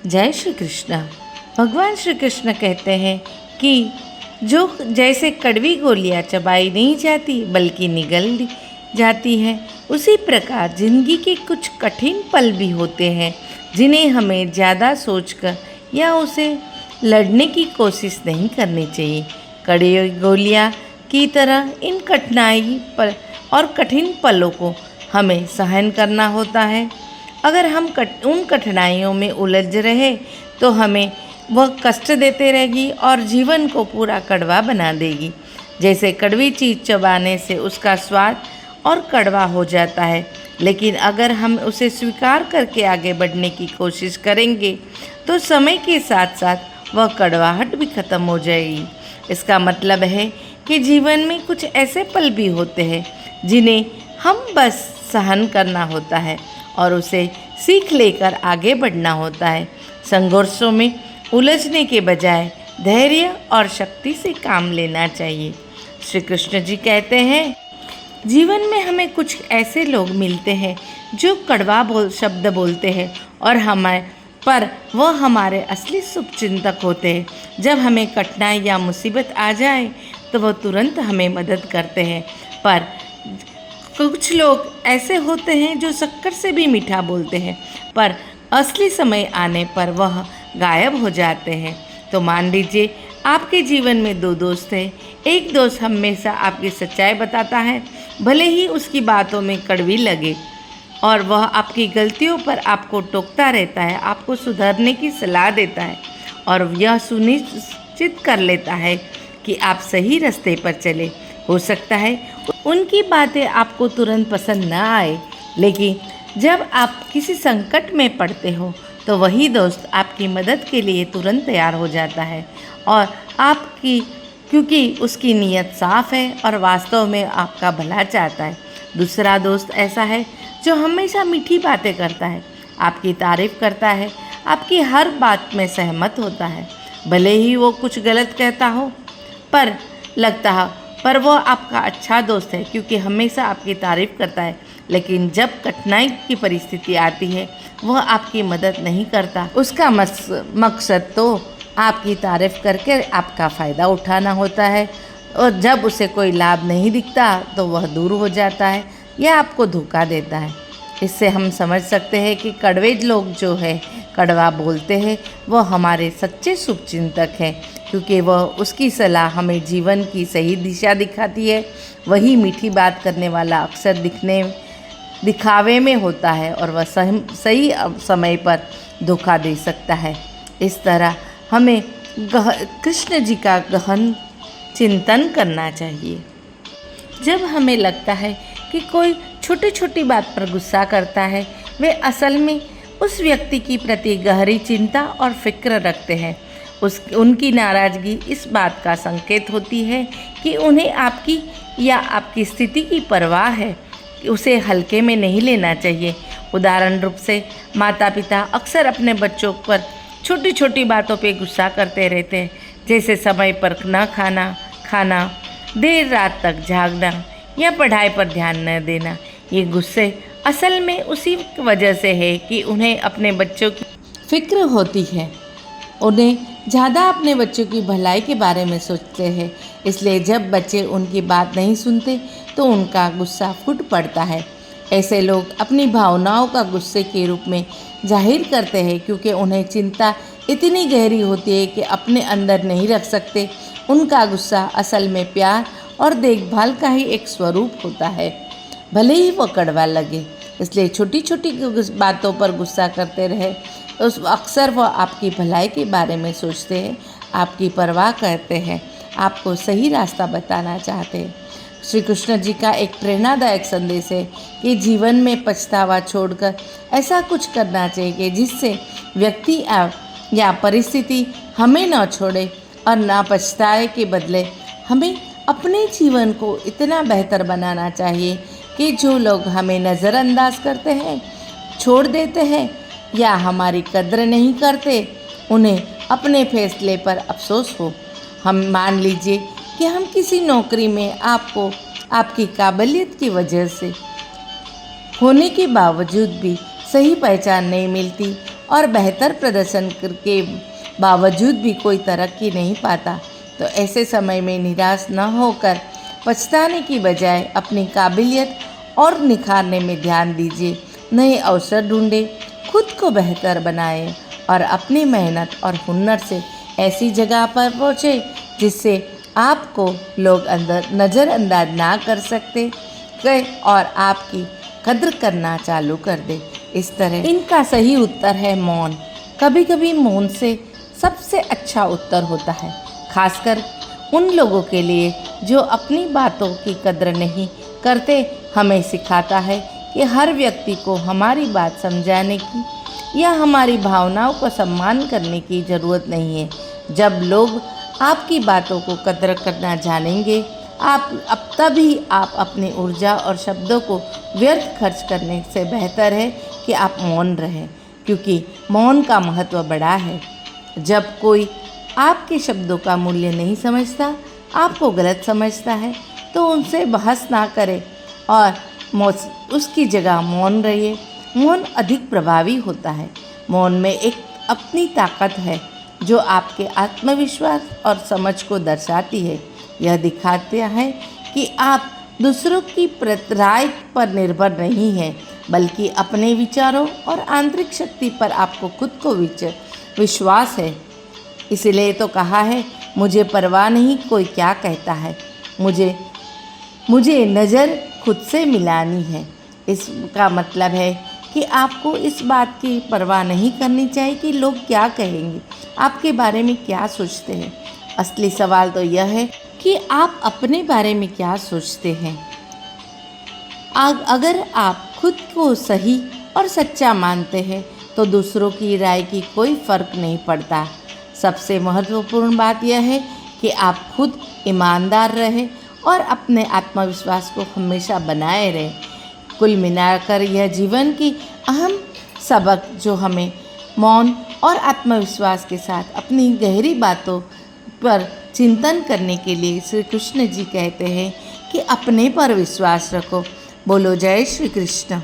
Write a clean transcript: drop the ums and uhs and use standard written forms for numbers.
जय श्री कृष्ण। भगवान श्री कृष्ण कहते हैं कि जो जैसे कड़वी गोलियां चबाई नहीं जाती बल्कि निगल जाती है, उसी प्रकार जिंदगी के कुछ कठिन पल भी होते हैं जिन्हें हमें ज़्यादा सोचकर या उसे लड़ने की कोशिश नहीं करनी चाहिए। कड़वी गोलियां की तरह इन कठिनाई पर और कठिन पलों को हमें सहन करना होता है। अगर हम उन कठिनाइयों में उलझ रहे तो हमें वह कष्ट देते रहेगी और जीवन को पूरा कड़वा बना देगी। जैसे कड़वी चीज़ चबाने से उसका स्वाद और कड़वा हो जाता है, लेकिन अगर हम उसे स्वीकार करके आगे बढ़ने की कोशिश करेंगे तो समय के साथ साथ वह कड़वाहट भी ख़त्म हो जाएगी। इसका मतलब है कि जीवन में कुछ ऐसे पल भी होते हैं जिन्हें हम बस सहन करना होता है और उसे सीख लेकर आगे बढ़ना होता है। संघर्षों में उलझने के बजाय धैर्य और शक्ति से काम लेना चाहिए। श्री कृष्ण जी कहते हैं, जीवन में हमें कुछ ऐसे लोग मिलते हैं जो कड़वा शब्द बोलते हैं और पर वह हमारे असली शुभचिंतक होते हैं। जब हमें कठिनाई या मुसीबत आ जाए तो वह तुरंत हमें मदद करते हैं, पर कुछ लोग ऐसे होते हैं जो शक्कर से भी मीठा बोलते हैं, पर असली समय आने पर वह गायब हो जाते हैं। तो मान लीजिए आपके जीवन में दो दोस्त हैं। एक दोस्त हमेशा आपकी सच्चाई बताता है, भले ही उसकी बातों में कड़वी लगे, और वह आपकी गलतियों पर आपको टोकता रहता है, आपको सुधरने की सलाह देता है और यह सुनिश्चित कर लेता है कि आप सही रास्ते पर चले। हो सकता है उनकी बातें आपको तुरंत पसंद ना आए, लेकिन जब आप किसी संकट में पड़ते हो तो वही दोस्त आपकी मदद के लिए तुरंत तैयार हो जाता है और क्योंकि उसकी नीयत साफ़ है और वास्तव में आपका भला चाहता है। दूसरा दोस्त ऐसा है जो हमेशा मीठी बातें करता है, आपकी तारीफ़ करता है, आपकी हर बात में सहमत होता है, भले ही वो कुछ गलत कहता हो पर वो आपका अच्छा दोस्त है क्योंकि हमेशा आपकी तारीफ़ करता है। लेकिन जब कठिनाई की परिस्थिति आती है वह आपकी मदद नहीं करता। उसका मकसद तो आपकी तारीफ़ करके आपका फ़ायदा उठाना होता है, और जब उसे कोई लाभ नहीं दिखता तो वह दूर हो जाता है या आपको धोखा देता है। इससे हम समझ सकते हैं कि कड़वे लोग जो है कड़वा बोलते हैं वह हमारे सच्चे शुभचिंतक हैं, क्योंकि वह उसकी सलाह हमें जीवन की सही दिशा दिखाती है। वही मीठी बात करने वाला अक्सर दिखावे में होता है और वह सही समय पर धोखा दे सकता है। इस तरह हमें कृष्ण जी का गहन चिंतन करना चाहिए। जब हमें लगता है कि कोई छोटी छोटी बात पर गुस्सा करता है, वे असल में उस व्यक्ति की प्रति गहरी चिंता और फिक्र रखते हैं। उनकी नाराज़गी इस बात का संकेत होती है कि उन्हें आपकी या आपकी स्थिति की परवाह है, उसे हल्के में नहीं लेना चाहिए। उदाहरण रूप से माता पिता अक्सर अपने बच्चों पर छोटी छोटी बातों पे गुस्सा करते रहते हैं, जैसे समय पर न खाना, देर रात तक जागना या पढ़ाई पर ध्यान न देना। ये गुस्से असल में उसी वजह से है कि उन्हें अपने बच्चों की फिक्र होती है, उन्हें ज़्यादा अपने बच्चों की भलाई के बारे में सोचते हैं। इसलिए जब बच्चे उनकी बात नहीं सुनते तो उनका गुस्सा फूट पड़ता है। ऐसे लोग अपनी भावनाओं का गुस्से के रूप में जाहिर करते हैं, क्योंकि उन्हें चिंता इतनी गहरी होती है कि अपने अंदर नहीं रख सकते। उनका गुस्सा असल में प्यार और देखभाल का ही एक स्वरूप होता है, भले ही वो कड़वा लगे। इसलिए छोटी छोटी बातों पर गुस्सा करते रहे तो अक्सर वह आपकी भलाई के बारे में सोचते हैं, आपकी परवाह करते हैं, आपको सही रास्ता बताना चाहते हैं। श्री कृष्ण जी का एक प्रेरणादायक संदेश है कि जीवन में पछतावा छोड़कर ऐसा कुछ करना चाहिए कि जिससे व्यक्ति या परिस्थिति हमें न छोड़े और ना पछताए के बदले हमें अपने जीवन को इतना बेहतर बनाना चाहिए कि जो लोग हमें नज़रअंदाज करते हैं, छोड़ देते हैं या हमारी कद्र नहीं करते, उन्हें अपने फैसले पर अफसोस हो। हम मान लीजिए कि हम किसी नौकरी में आपको आपकी काबिलियत की वजह से होने के बावजूद भी सही पहचान नहीं मिलती और बेहतर प्रदर्शन के बावजूद भी कोई तरक्की नहीं पाता, तो ऐसे समय में निराश न होकर पछताने की बजाय अपनी काबिलियत और निखारने में ध्यान दीजिए। नए अवसर ढूंढें, खुद को बेहतर बनाएं और अपनी मेहनत और हुनर से ऐसी जगह पर पहुँचे जिससे आपको लोग अंदर नज़रअंदाज ना कर सकते और आपकी कद्र करना चालू कर दे। इस तरह इनका सही उत्तर है मौन। कभी कभी मौन से सबसे अच्छा उत्तर होता है, खासकर उन लोगों के लिए जो अपनी बातों की कद्र नहीं करते। हमें सिखाता है कि हर व्यक्ति को हमारी बात समझाने की या हमारी भावनाओं को सम्मान करने की ज़रूरत नहीं है। जब लोग आपकी बातों को कद्र करना जानेंगे, अब तभी आप अपनी ऊर्जा और शब्दों को व्यर्थ खर्च करने से बेहतर है कि आप मौन रहें, क्योंकि मौन का महत्व बड़ा है। जब कोई आपके शब्दों का मूल्य नहीं समझता, आपको गलत समझता है, तो उनसे बहस ना करें और उसकी जगह मौन रहिए। मौन अधिक प्रभावी होता है। मौन में एक अपनी ताकत है जो आपके आत्मविश्वास और समझ को दर्शाती है। यह दिखाता है कि आप दूसरों की राय पर निर्भर नहीं हैं, बल्कि अपने विचारों और आंतरिक शक्ति पर आपको खुद को विश्वास है। इसलिए तो कहा है, मुझे परवाह नहीं कोई क्या कहता है, मुझे नज़र खुद से मिलानी है। इसका मतलब है कि आपको इस बात की परवाह नहीं करनी चाहिए कि लोग क्या कहेंगे, आपके बारे में क्या सोचते हैं। असली सवाल तो यह है कि आप अपने बारे में क्या सोचते हैं। अगर आप खुद को सही और सच्चा मानते हैं तो दूसरों की राय की कोई फ़र्क नहीं पड़ता। सबसे महत्वपूर्ण बात यह है कि आप खुद ईमानदार रहें और अपने आत्मविश्वास को हमेशा बनाए रहें। कुल मिलाकर यह जीवन की अहम सबक जो हमें मौन और आत्मविश्वास के साथ अपनी गहरी बातों पर चिंतन करने के लिए श्री कृष्ण जी कहते हैं कि अपने पर विश्वास रखो। बोलो जय श्री कृष्ण।